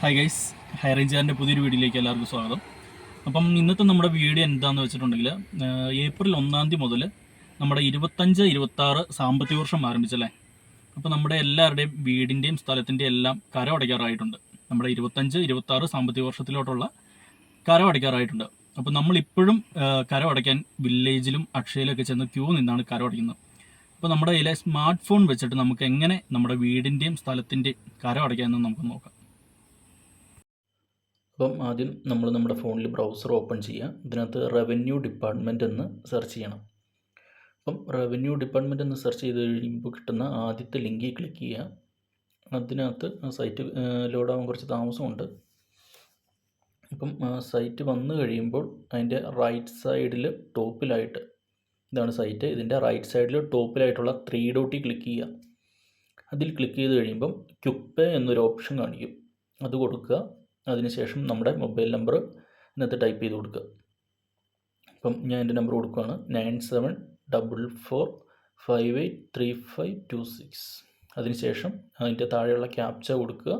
Hi guys, high റേഞ്ചാറിൻ്റെ പുതിയൊരു വീഡിയോയിലേക്ക് എല്ലാവർക്കും സ്വാഗതം. അപ്പം ഇന്നത്തെ നമ്മുടെ വീഡിയോ എന്താണെന്ന് വെച്ചിട്ടുണ്ടെങ്കിൽ ഏപ്രിൽ 1 മുതൽ നമ്മുടെ 25-26 സാമ്പത്തിക വർഷം ആരംഭിച്ചല്ലേ. അപ്പോൾ നമ്മുടെ എല്ലാവരുടെയും വീടിൻ്റെയും സ്ഥലത്തിൻ്റെയും എല്ലാം കരം അടയ്ക്കാറായിട്ടുണ്ട്. നമ്മുടെ 25-26 സാമ്പത്തിക വർഷത്തിലോട്ടുള്ള കരം അടയ്ക്കാറായിട്ടുണ്ട്. അപ്പോൾ നമ്മളിപ്പോഴും കരം അടയ്ക്കാൻ വില്ലേജിലും അക്ഷയയിലൊക്കെ ചെന്ന് ക്യൂ നിന്നാണ് കരം അടയ്ക്കുന്നത്. അപ്പോൾ നമ്മുടെ കയ്യിലെ സ്മാർട്ട് ഫോൺ വെച്ചിട്ട് നമുക്ക് എങ്ങനെ നമ്മുടെ വീടിൻ്റെയും സ്ഥലത്തിൻ്റെയും കരം അടയ്ക്കാമെന്ന് നമുക്ക് നോക്കാം. അപ്പം ആദ്യം നമ്മൾ നമ്മുടെ ഫോണിൽ ബ്രൗസർ ഓപ്പൺ ചെയ്യുക. ഇതിനകത്ത് റവന്യൂ ഡിപ്പാർട്ട്മെൻറ്റ് എന്ന് സെർച്ച് ചെയ്യണം. അപ്പം റവന്യൂ ഡിപ്പാർട്ട്മെൻറ്റ് എന്ന് സെർച്ച് ചെയ്ത് കഴിയുമ്പോൾ കിട്ടുന്ന ആദ്യത്തെ ലിങ്കിൽ ക്ലിക്ക് ചെയ്യുക. അതിനകത്ത് സൈറ്റ് ലോഡാവാൻ കുറച്ച് താമസമുണ്ട്. അപ്പം സൈറ്റ് വന്നു കഴിയുമ്പോൾ അതിൻ്റെ റൈറ്റ് സൈഡിൽ ടോപ്പിലായിട്ട്, ഇതാണ് സൈറ്റ്, ഇതിൻ്റെ റൈറ്റ് സൈഡിൽ ടോപ്പിലായിട്ടുള്ള 3 ഡോട്ടിൽ ക്ലിക്ക് ചെയ്യുക. അതിൽ ക്ലിക്ക് ചെയ്ത് കഴിയുമ്പം ക്വിക്ക് പേ എന്നൊരു ഓപ്ഷൻ കാണിക്കും, അത് കൊടുക്കുക. അതിനുശേഷം നമ്മുടെ മൊബൈൽ നമ്പർ ഇതിനകത്ത് ടൈപ്പ് ചെയ്ത് കൊടുക്കുക. അപ്പം ഞാൻ എൻ്റെ നമ്പർ കൊടുക്കുകയാണ് 9744583526. അതിനുശേഷം അതിൻ്റെ താഴെയുള്ള ക്യാപ്ച കൊടുക്കുക.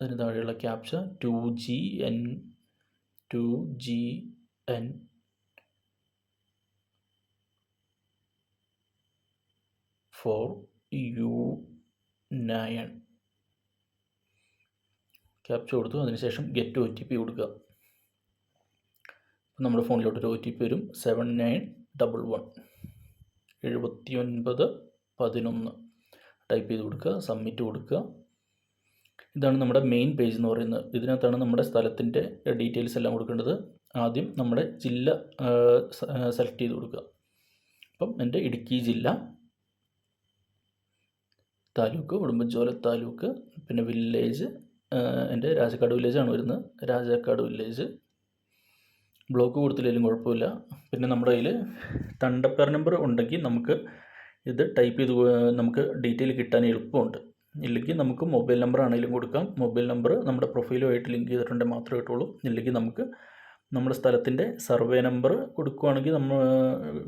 അതിന് താഴെയുള്ള ക്യാപ്ച 2GN2G4U9 ക്യാപ്ച കൊടുത്തു. അതിനുശേഷം ഗെറ്റ് OTP കൊടുക്കുക. അപ്പം നമ്മുടെ ഫോണിലോട്ടൊരു OTP വരും, 7911 ടൈപ്പ് ചെയ്ത് കൊടുക്കുക, സബ്മിറ്റ് കൊടുക്കുക. ഇതാണ് നമ്മുടെ മെയിൻ പേജ് എന്ന് പറയുന്നത്. ഇതിനകത്താണ് നമ്മുടെ സ്ഥലത്തിൻ്റെ ഡീറ്റെയിൽസ് എല്ലാം കൊടുക്കേണ്ടത്. ആദ്യം നമ്മുടെ ജില്ല സെലക്ട് ചെയ്ത് കൊടുക്കുക. അപ്പം എൻ്റെ ഇടുക്കി ജില്ല, താലൂക്ക് ഉടുമ്പൻചോല താലൂക്ക്, പിന്നെ വില്ലേജ് എൻ്റെ രാജാക്കാട് വില്ലേജാണ് വരുന്നത്, രാജാക്കാട് വില്ലേജ്. ബ്ലോക്ക് കൊടുത്തില്ലെങ്കിലും കുഴപ്പമില്ല. പിന്നെ നമ്മുടെ കയ്യിൽ തണ്ടപ്പേർ നമ്പർ ഉണ്ടെങ്കിൽ നമുക്ക് ഇത് ടൈപ്പ് ചെയ്ത് നമുക്ക് ഡീറ്റെയിൽ കിട്ടാൻ എളുപ്പമുണ്ട്. ഇല്ലെങ്കിൽ നമുക്ക് മൊബൈൽ നമ്പർ ആണെങ്കിലും കൊടുക്കാം. മൊബൈൽ നമ്പർ നമ്മുടെ പ്രൊഫൈലുമായിട്ട് ലിങ്ക് ചെയ്തിട്ടുണ്ടെങ്കിൽ മാത്രമേ കിട്ടുള്ളൂ. ഇല്ലെങ്കിൽ നമുക്ക് നമ്മുടെ സ്ഥലത്തിൻ്റെ സർവേ നമ്പർ കൊടുക്കുകയാണെങ്കിൽ നമ്മൾ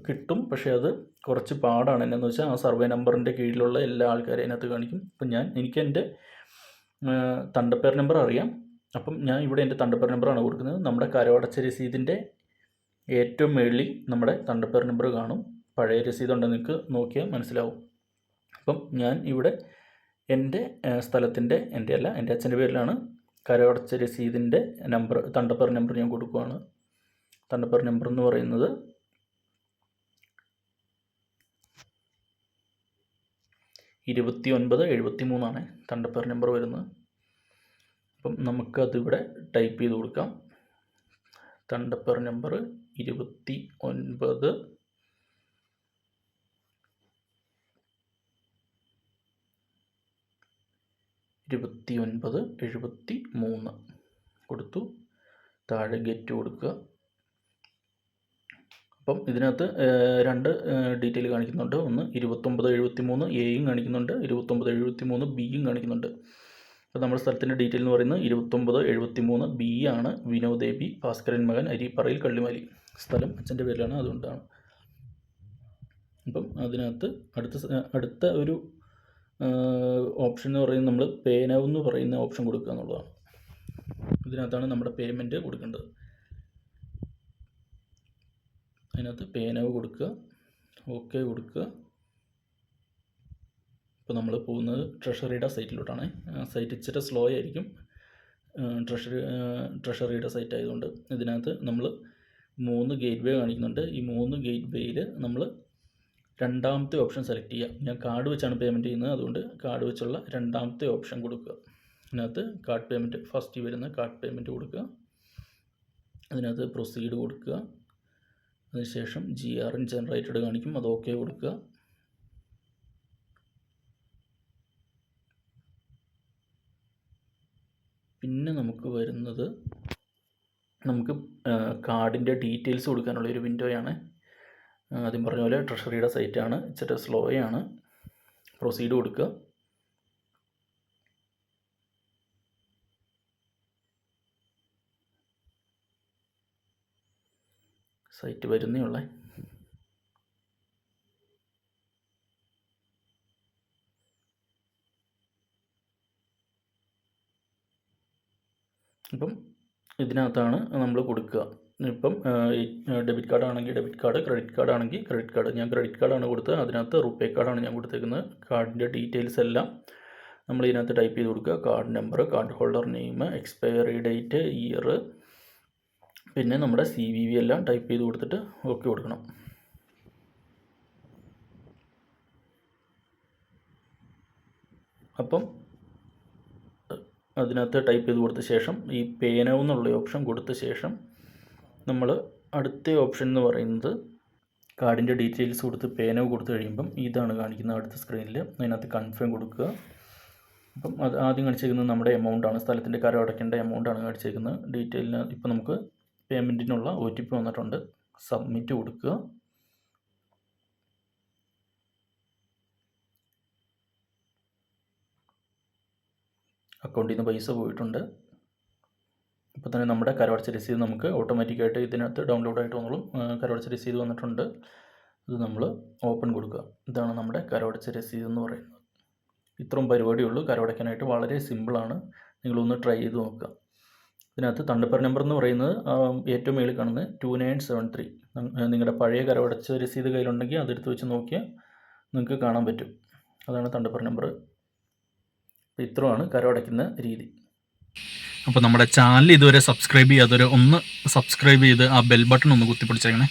കിട്ടും. പക്ഷേ അത് കുറച്ച് പാടാണ്. എന്നാന്ന് വെച്ചാൽ ആ സർവേ നമ്പറിൻ്റെ കീഴിലുള്ള എല്ലാ ആൾക്കാരെയും അതിനകത്ത് കാണിക്കും. അപ്പം എനിക്ക് എൻ്റെ തണ്ടപ്പേർ നമ്പർ അറിയാം. അപ്പം ഞാൻ ഇവിടെ എൻ്റെ തണ്ടപ്പേർ നമ്പറാണ് കൊടുക്കുന്നത്. നമ്മുടെ കരമടച്ച രസീതിൻ്റെ ഏറ്റവും മുകളിൽ നമ്മുടെ തണ്ടപ്പേർ നമ്പർ കാണും. പഴയ രസീതുണ്ടെന്ന് നിങ്ങൾക്ക് നോക്കിയാൽ മനസ്സിലാവും. അപ്പം ഞാൻ ഇവിടെ എൻ്റെ സ്ഥലത്തിൻ്റെ, എൻ്റെ അല്ല, എൻ്റെ അച്ഛൻ്റെ പേരിലാണ് കരമടച്ച രസീതിൻ്റെ നമ്പർ, തണ്ടപ്പേർ നമ്പർ ഞാൻ കൊടുക്കുകയാണ്. തണ്ടപ്പേർ നമ്പർ എന്ന് പറയുന്നത് 2973 തണ്ടപ്പേർ നമ്പർ വരുന്നത്. അപ്പം നമുക്കതിവിടെ ടൈപ്പ് ചെയ്ത് കൊടുക്കാം. തണ്ടപ്പേർ നമ്പർ 2973 കൊടുത്തു. താഴെ ഗെറ്റ് കൊടുക്കുക. അപ്പം ഇതിനകത്ത് 2 ഡീറ്റെയിൽ കാണിക്കുന്നുണ്ട്. ഒന്ന് 2973 എയും കാണിക്കുന്നുണ്ട്, 2973 ബിയും കാണിക്കുന്നുണ്ട്. അപ്പോൾ നമ്മുടെ സ്ഥലത്തിൻ്റെ ഡീറ്റെയിൽ എന്ന് പറയുന്നത് 2973 ബി ആണ്. വിനോദേബി, ഭാസ്കരൻ മകൻ, അരിപ്പറയിൽ, കള്ളിമാലി. സ്ഥലം അച്ഛൻ്റെ പേരിലാണ്, അതുകൊണ്ടാണ്. അപ്പം അതിനകത്ത് അടുത്ത ഒരു ഓപ്ഷൻ എന്ന് പറയുന്നത് നമ്മൾ പേ നൗ എന്ന് പറയുന്ന ഓപ്ഷൻ കൊടുക്കുക എന്നുള്ളതാണ്. ഇതിനകത്താണ് നമ്മുടെ പേയ്മെൻറ്റ് കൊടുക്കേണ്ടത്. അതിനകത്ത് പേ നൗ കൊടുക്കുക, ഓക്കെ കൊടുക്കുക. ഇപ്പോൾ നമ്മൾ പോകുന്നത് ട്രഷറിയുടെ സൈറ്റിലോട്ടാണ്. സൈറ്റ് ഇച്ചിരി സ്ലോ ആയിരിക്കും, ട്രഷറിയുടെ സൈറ്റ് ആയതുകൊണ്ട്. ഇതിനകത്ത് നമ്മൾ 3 ഗേറ്റ് വേ കാണിക്കുന്നുണ്ട്. ഈ 3 ഗേറ്റ് വേയിൽ നമ്മൾ രണ്ടാമത്തെ ഓപ്ഷൻ സെലക്ട് ചെയ്യുക. ഞാൻ കാർഡ് വെച്ചാണ് പേയ്മെൻറ്റ് ചെയ്യുന്നത്, അതുകൊണ്ട് കാർഡ് വെച്ചുള്ള രണ്ടാമത്തെ ഓപ്ഷൻ കൊടുക്കുക. അതിനകത്ത് കാർഡ് പേയ്മെൻറ്റ്, ഫസ്റ്റ് വരുന്ന കാർഡ് പേയ്മെൻറ്റ് കൊടുക്കുക. അതിനകത്ത് പ്രൊസീഡ് കൊടുക്കുക. അതിനുശേഷം GRN ജനറേറ്റഡ് കാണിക്കും, അത് ഓക്കെ കൊടുക്കുക. പിന്നെ നമുക്ക് വരുന്നത്, നമുക്ക് കാർഡിൻ്റെ ഡീറ്റെയിൽസ് കൊടുക്കാനുള്ള ഒരു വിൻഡോയാണ്. ആദ്യം പറഞ്ഞ പോലെ ട്രഷറിയുടെ സൈറ്റാണ്, ഇച്ചിരി സ്ലോ ആണ്. പ്രൊസീഡ് കൊടുക്കുക. സൈറ്റ് വരുന്നേ ഉള്ളേ. അപ്പം ഇതിനകത്താണ് നമ്മൾ കൊടുക്കുക. ഇപ്പം ഡെബിറ്റ് കാർഡ് ആണെങ്കിൽ ഡെബിറ്റ് കാർഡ്, ക്രെഡിറ്റ് കാർഡ് ആണെങ്കിൽ ക്രെഡിറ്റ് കാർഡ്. ഞാൻ ക്രെഡിറ്റ് കാർഡാണ് കൊടുത്തത്, അതിനകത്ത് റുപേ കാർഡാണ് ഞാൻ കൊടുത്തേക്കുന്നത്. കാർഡിൻ്റെ ഡീറ്റെയിൽസ് എല്ലാം നമ്മൾ ഇതിനകത്ത് ടൈപ്പ് ചെയ്ത് കൊടുക്കുക. Card number, card holder name, expiry date, year, പിന്നെ നമ്മുടെ CVV എല്ലാം ടൈപ്പ് ചെയ്ത് കൊടുത്തിട്ട് ഓക്കെ കൊടുക്കണം. അപ്പം അതിനകത്ത് ടൈപ്പ് ചെയ്ത് കൊടുത്ത ശേഷം ഈ പേ നൗ എന്നുള്ള ഓപ്ഷൻ കൊടുത്ത ശേഷം നമ്മൾ അടുത്ത ഓപ്ഷൻ എന്ന് പറയുന്നത് കാർഡിൻ്റെ ഡീറ്റെയിൽസ് കൊടുത്ത് പേ നൗ കൊടുത്തു കഴിയുമ്പം ഇതാണ് കാണിക്കുന്നത് അടുത്ത സ്ക്രീനിൽ. അതിനകത്ത് കൺഫേം കൊടുക്കുക. അപ്പം അത് ആദ്യം കാണിച്ചിരിക്കുന്നത് നമ്മുടെ എമൗണ്ടാണ്, സ്ഥലത്തിൻ്റെ കരം അടയ്ക്കേണ്ട എമൗണ്ടാണ് കാണിച്ചിരിക്കുന്നത്. ഡീറ്റെയിലിന് ഇപ്പം നമുക്ക് പേയ്മെൻറ്റിനുള്ള OTP വന്നിട്ടുണ്ട്. സബ്മിറ്റ് കൊടുക്കുക. അക്കൗണ്ടിൽ നിന്ന് പൈസ പോയിട്ടുണ്ട്. ഇപ്പോൾ തന്നെ നമ്മുടെ കരമടച്ച രസീത് നമുക്ക് ഓട്ടോമാറ്റിക്കായിട്ട് ഇതിനകത്ത് ഡൗൺലോഡായിട്ട് വന്നോളും. കരമടച്ച രസീത് വന്നിട്ടുണ്ട്. ഇത് നമ്മൾ ഓപ്പൺ കൊടുക്കുക. ഇതാണ് നമ്മുടെ കരമടച്ച രസീത് എന്ന് പറയുന്നത്. ഇത്രയും പരിപാടിയുള്ളൂ. കരമടയ്ക്കാനായിട്ട് വളരെ സിമ്പിളാണ്. നിങ്ങളൊന്ന് ട്രൈ ചെയ്ത് നോക്കുക. ഇതിനകത്ത് തണ്ടപ്പർ നമ്പർ എന്ന് പറയുന്നത് ഏറ്റവും മേളിൽ കാണുന്നത് 2973. നിങ്ങളുടെ പഴയ കരമടച്ച രസീത് കയ്യിലുണ്ടെങ്കിൽ അതെടുത്ത് വെച്ച് നോക്കിയാൽ നിങ്ങൾക്ക് കാണാൻ പറ്റും. അതാണ് തണ്ടപ്പർ നമ്പർ. ഇത്രയാണ് കരമടയ്ക്കുന്ന രീതി. അപ്പോൾ നമ്മുടെ ചാനൽ ഇതുവരെ സബ്സ്ക്രൈബ് ചെയ്യാത്തവർ ഒന്ന് സബ്സ്ക്രൈബ് ചെയ്ത് ആ ബെൽ ബട്ടൺ ഒന്ന് കുത്തിപ്പിടിച്ചേക്കണേ.